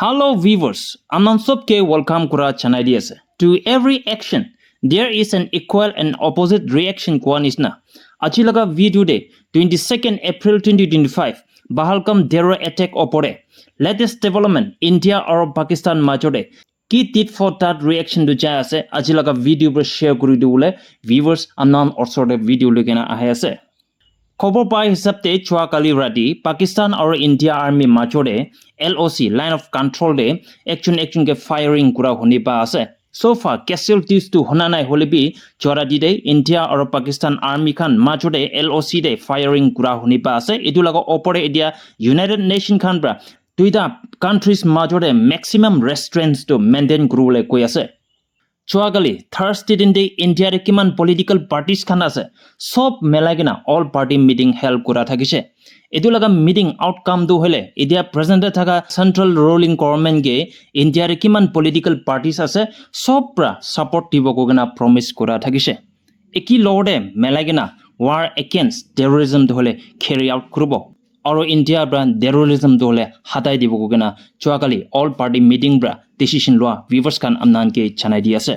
Hello viewers, Aman Sobke welcome kura channel diase. To every action, there is an equal and opposite reaction kwa nisna. Achi laga video de 22nd April 2025 Bahalkam terror attack opore. Latest development India or Pakistan majode. Ki tit for that reaction do jai ase. Achi laga video bro share kuri diule viewers anan also de video lukena ahe ase. খবৰ পাই হিচাপতে চোৱাকালি ৰাতি পাকিস্তান আৰু India army মাজৰে LOC line of control দে একচুনকে firing কৰা শুনিবা আছে so far casualties to হনা নাই হলিবি চৰাদি দে ইণ্ডিয়া আৰু পাকিস্তান আৰ্মি খান মাজৰে LOC দে ফায়াৰিং কৰা শুনিবা আছে এটো লগা ওপৰে এডিয়া ইউনাইটেড নেশ্যন খান ব্ৰা দুইটা কান্ট্ৰিজ মাজৰে ম্যাক্সিমাম ৰেষ্ট্ৰেন্টস to মেইনটেইন কৰিবলৈ কৈ আছে চোৱাকালি থাৰ্সডে দিন দে ইণ্ডিয়াৰ কিমান পলিটিক্যাল পাৰ্টিজ খান আছে সব মেলাগিনা অল পাৰ্টি মিটিং হেল্প কৰা থাকিছে এটো লগা মিটিং আউটকাম দু হলে এতিয়া প্ৰেজেন্টে থাকা সেন্ট্ৰাল ৰুলিং গভৰ্নমেন্ট গে ইণ্ডিয়াৰ কিমান পলিটিক্যাল পাৰ্টিজ আছে সব প্ৰা সাপোৰ্ট দিব কোগনা প্ৰমিস কৰা থাকিছে একি লৰ্ডে মেলাগিনা ওয়াৰ এগেইনষ্ট টেৰৰিজম দু হলে ক্যাৰি আউট কৰিব আৰু ইণ্ডিয়া ব্ৰা টেৰৰিজম দু হলে হাতাই দিব কোগনা চোৱাকালি অল পাৰ্টি মিটিং ব্ৰা ডিসিশন লোৱা ভিউয়াৰ্স খান আমনান কে চানাই দি আছে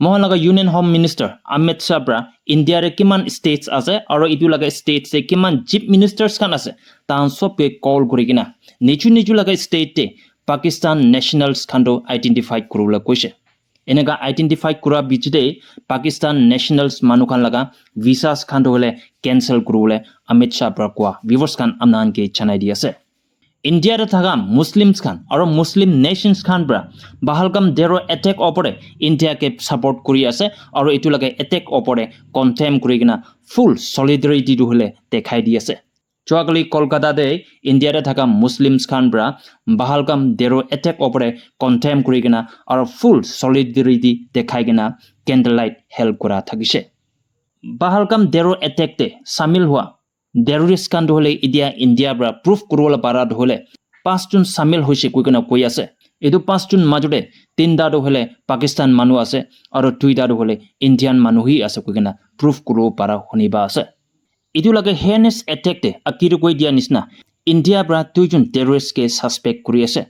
মহানগৰ union home minister Amit Shah ব্ৰা ইণ্ডিয়াৰ কিমান ষ্টেটস আছে আৰু ইটো লগা ষ্টেটছে কিমান চিফ মিনিষ্টাৰ্স খান আছে তান সবকে কল কৰি কিনা নিচু লগা ষ্টেটে পাকিস্তান নেশ্যনেলছ খানটো আইডেন্টিফাই কৰিবলৈ কৈছে এনেকা আইডেন্টিফাই কৰা বিচতে পাকিস্তান নেশ্যনেলছ মানুখান লগা ভিসাস খানটো হলে কেনসেল কৰিবলৈ অমিত শাহ ব্ৰা কোৱা ভিউয়াৰ্স খান আমনান কে চানাই দি আছে ইণ্ডিয়াৰ থাকা মুসলিমছ খান আৰু মুসলিম নেশ্যনছ খান ব্ৰা বাহালকাম টেৰৰ এটেক ওপৰে ইণ্ডিয়াকে সাপোৰ্ট কৰি আছে আৰু এটো লাগে এটেক ওপৰে কন্টেম কৰি কিনা ফুল সলিডাৰিটি দু হলে দেখাই দি আছে চোৱাকালি কলকাতাতে ইণ্ডিয়াৰ থাকা মুসলিমছ খান ব্ৰা বাহালকাম টেৰৰ এটেক ওপৰে কন্টেম কৰি কিনা আৰু ফুল সলিডাৰিটি দেখাই কিনা ক্যান্ডেল লাইট হেল্প কৰা থাকিছে বাহালকাম টেৰৰ এটেকতে শামিল হোৱা টেৰৰিষ্ট খান হলে ইডিয়া ইণ্ডিয়া ব্ৰা প্ৰুফ কৰিবলৈ পাৰা হলে 5 জন শামিল হৈছে কৈ আছে এটো 5 জন মাজতে 3টা হলে পাকিস্তান মানুহ আছে আৰু 2টা হলে ইণ্ডিয়ান মানুহই আছে কইনা প্ৰুফ কৰিব পাৰা শুনিবা আছে এটো লাগে হেনেস এটেকতে আকিৰ কৈ দিয়া নিচিনা ইণ্ডিয়া ব্ৰা 2 জন টেৰৰিষ্ট কে সাসপেক্ট কৰি আছে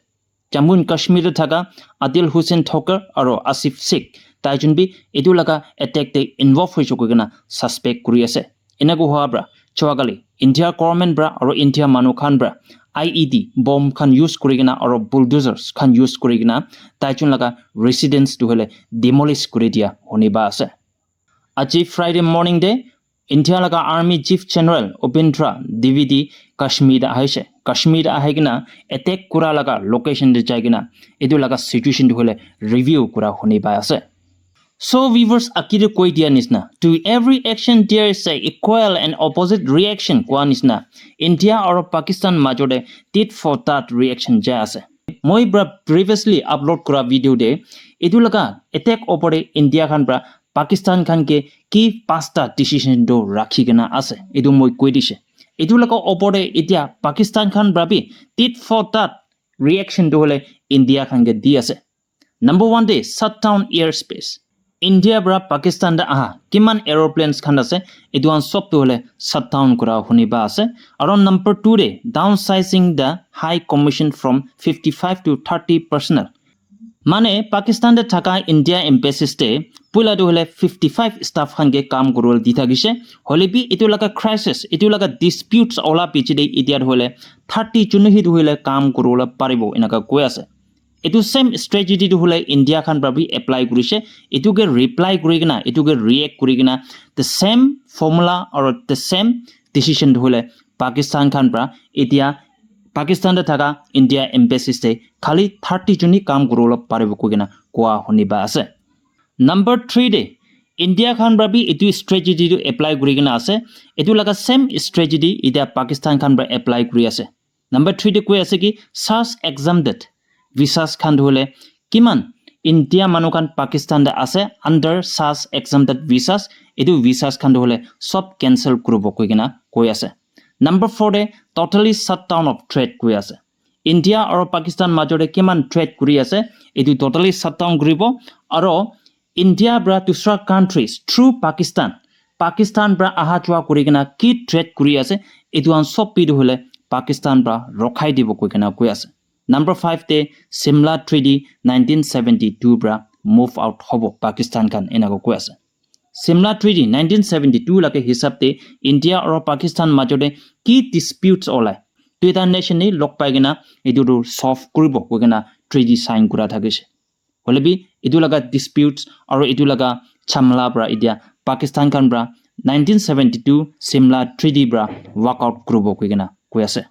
জম্মু এণ্ড কাশ্মীৰত থাকা আদিল হুছেইন ঠকৰ আৰু আসিফ শেখ তাইজন বি এটো লগা এটেকতে ইনভলভ হৈছে কইনা সাসপেক্ট কৰি আছে এনেকো হোৱা ব্ৰা চোৱাকালি ইণ্ডিয়া গভৰ্নমেন্ট ব্ৰা আৰু ইণ্ডিয়া মানুহ খান ব্ৰা IED বম খান ইউজ কৰি কিনা আৰু বুলডোজাৰ্স খান ইউজ কৰি কিনা তাইজন লগা ৰেসিডেন্স দু হলে ডিমলিশ কৰি দিয়া শুনিবা আছে আজি ফ্ৰাইডে মৰ্নিং ডে ইণ্ডিয়া লগা আৰ্মি চিফ জেনাৰেল উপেন্দ্ৰ দ্বিবেদী কাশ্মীৰ আহে কিনা এটেক কৰা লগা লোকেশন দে যাই কিনা এটো লগা সিচুৱেচন দু হলে ৰিভিউ কৰা শুনিবা আছে So viewers akire koi dia nisna to every action there is a equal and opposite reaction kwa nisna India or Pakistan majode tit for that reaction ja ase moi bra previously upload kora video de etu laga attack opore India khan bra Pakistan khan ke ki pasta decision do rakhi gena ase etu moi koi dise etu laga opore etia Pakistan khan bra bi tit for that reaction do hole India khan ke di ase number 1 day shut down airspace India bra Pakistan da aha kiman aeroplanes khan ase etu an sob to hole shutdown kora huniba ase around number 2 de downsizing the high commission from 55 to 30 personnel mane Pakistan de thaka India embassy te pula do hole 55 staff khan ge kam korol di thagise hole bi etu laga crisis etu laga disputes ola pichide idiar hole 30 junhi do hole kam korola paribo enaka koi ase এটো same strategy to হলে India খান ভাবি apply কৰিছে এটোকে reply কৰি কিনা এটোকে ৰিএক্ট কৰি কিনা the same formula or the same decision হলে পাকিস্তান খান পৰা এতিয়া পাকিস্তানতে থাকা ইন্ডিয়া এমবেসিতে খালি 30 জনি কাম কৰল পাৰিব কইনা কোৱা শুনিবা আছে নাম্বাৰ 3 দে ইন্ডিয়া খান ভাবি এটো স্ট্ৰ্যাটেজি টু এপ্লাই কৰি কিনা আছে এটো লাগা সেম স্ট্ৰ্যাটেজি এতিয়া পাকিস্তান খান পৰা এপ্লাই কৰি আছে নাম্বাৰ 3 দে কৈ আছে কি search এক্সামডেড visas khan hole kiman India manukan Pakistan da ase under SAS exempted visas edu visas khan hole sob cancel kurobo koigina koi ase number 4 de totally shut down of trade koi ase India aro Pakistan majore kiman trade kuri ase edu totally shut down kuribo aro India bra dusra countries through Pakistan bra aha chwa kurigina ki trade kuri ase edu an sob pidu hole Pakistan bra rokhai dibo koigina koi ase Number 5 te Simla Treaty 1972 bra move out hobo Pakistan khan enago koi ase. Simla Treaty 1972 lake hisab te India aro Pakistan majode ki disputes olai to eta nation ni lok pai gina edu solve kuribo koi gina treaty sign kura thakise. Holebi edu laga disputes aro edu laga chamla bra idia Pakistan khan bra 1972 Simla Treaty bra walk out kuribo koi gina koi ase.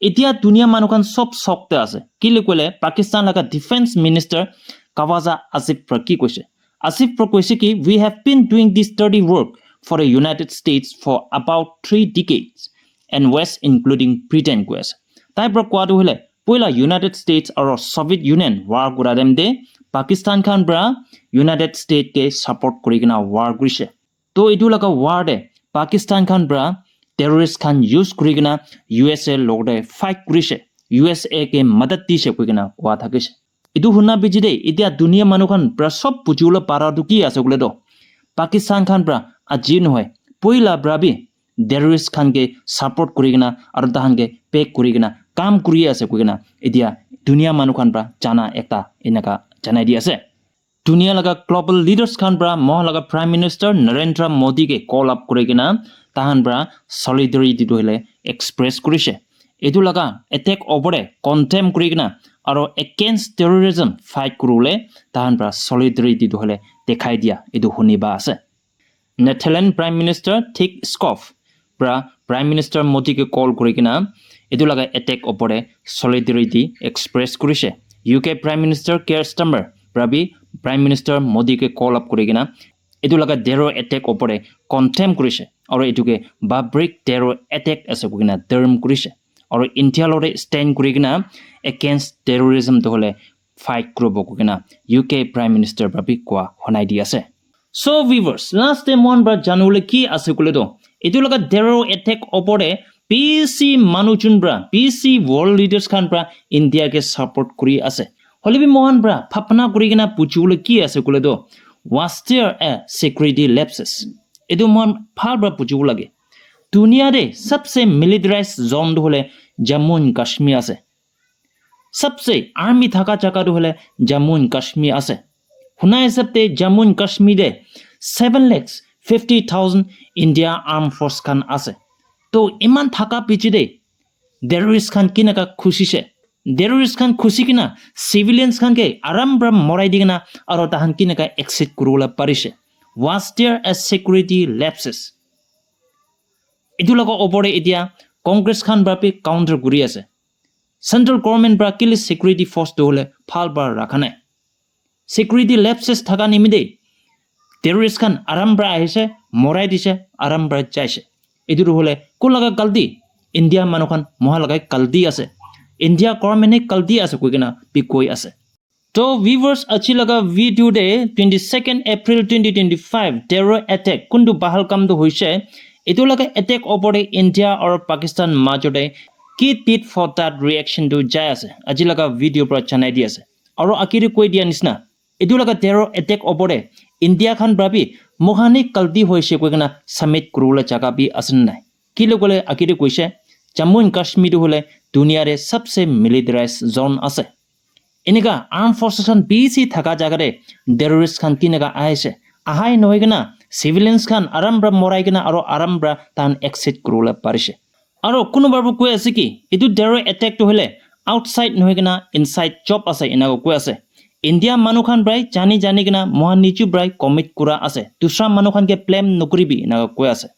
Etia dunia manukan sob sokte ase kile kole Pakistan laga defense minister Kawaja Asif Pra ki koise. Asif Pra koise ki we have been doing this dirty work for the United States for about 3 decades and West including Britain koise. Tai pra kwa du hole poila United States aro Soviet Union war kura dem de Pakistan khan bra United States ke support kuri gina war kurise. To edu laga war de Pakistan khan bra terrorist khan use kuri gina USA logde fight kurise. USA ke madad dise koi gina kwa thakise. Edu hunna bijide itia dunia manu khan bra sob pujula para du ki ase kule do Pakistan khan bra aji noy poila bra bi terrorist khan ke support kuri gina ar dahan ke pay kuri gina kam kuri ase koi gina itia dunia manu khan bra jana ekta enaka janai di ase. Dunia laga global leaders khan bra moh laga Prime Minister Narendra Modi ke call up kuri gina tahan bra solidarity du hele express kurise. Edu laga attack over condemn kuri gina aro against terrorism fight kurule tahan bra solidarity du hele dekhai dia edu huni ba ase. Netherlands Prime Minister Dick Schoof bra Prime Minister Modi ke call kuri gina edu laga attack over solidarity express kurise. UK Prime Minister Keir Starmer bra bi Prime Minister Modi ke call up kuri gina edu laga terror attack over condemn kurise aro edu ke barbaric terror attack ase kugina term kurise aro India lore stand kuri gina against terrorism to hole fight kurobo kugina UK Prime Minister babi kwa honai di ase. So viewers last time one bra janule ki ase kule do edu laga terror attack over PC manujun bra PC world leaders khan bra India ke support kuri ase. Holebi mohan bra phapna kuri gina puchule ki ase kule do was there a security lapses edu mon phal bra puchu lage dunia de sabse militarized zone hole Jammu and Kashmir ase sabse army thaka jaka du hole Jammu and Kashmir ase huna hisab te Jammu and Kashmir de 7,50,000 India armed force khan ase to iman thaka pichi de terrorist khan kinaka khushi se terrorist khan khushi kina civilians khan ke aram bra morai digina aro tahan kinaka exit kurula parise. Was there a security lapses? Edu laga opore etia Congress khan bra pe counter kuri ase. Central government bra kili security force do hole phal bar rakhane. Security lapses thaka nimide terrorist khan aram bra ahise morai dise aram bra jaise. Edu hole ko laga galdi India manu khan moha lagai kaldi ase. India government ne kaldi ase koi gina bi koi ase. To viewers achi laga video de 22nd April 2025 terror attack kundu bahal kam do hoise etu laga attack over India or Pakistan majode ki tit for that reaction do jai ase aji laga video pra chanai di ase aro akiri koi dia nisna etu laga terror attack over India khan brabi mohani kaldi hoise koi gina summit kurula jaga bi asin nai kilo gole akiri koise Jammu and Kashmir hole dunia re sabse militarized zone ase. Enega armed forces khan busy thaka jaga re terrorist khan kinega aise ahai noi gina civilians khan arambra morai gina aro arambra tan exit kurula parise aro kuno barbu koi ase ki etu terror attack to hole outside noi gina inside job ase enago koi ase. India manu khan brai jani gina mohan nichu brai commit kura ase dusra manu khan ke plan nokribi enago koi ase.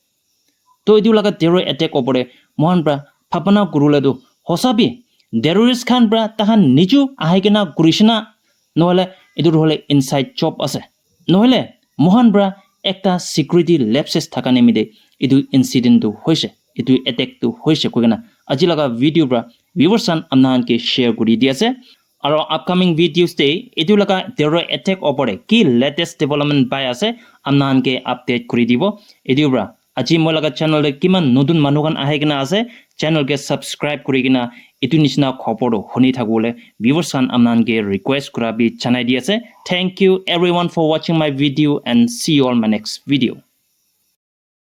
To etu laga terror attack opore mohan bra phapana kurule do hosabi terrorist khan bra tahan niju ahigena kurishna nohole edur hole inside job ase nohole mohan bra ekta security lapses thakane mide edu incident tu hoise edu attack tu hoise kogena aji laga video bra viewers an amnan ke share kuri di ase aro upcoming videos te edu laga terror attack opore ki latest development bai ase amnan ke update kuri dibo edu bra aji moi laga channel de kiman nodun manukan ahigena ase channel ke subscribe kuri gina etu nishna khopor honi thagole viewers kan amnan ke request kura bi chanai di ase. Thank you everyone for watching my video and see you all my next video.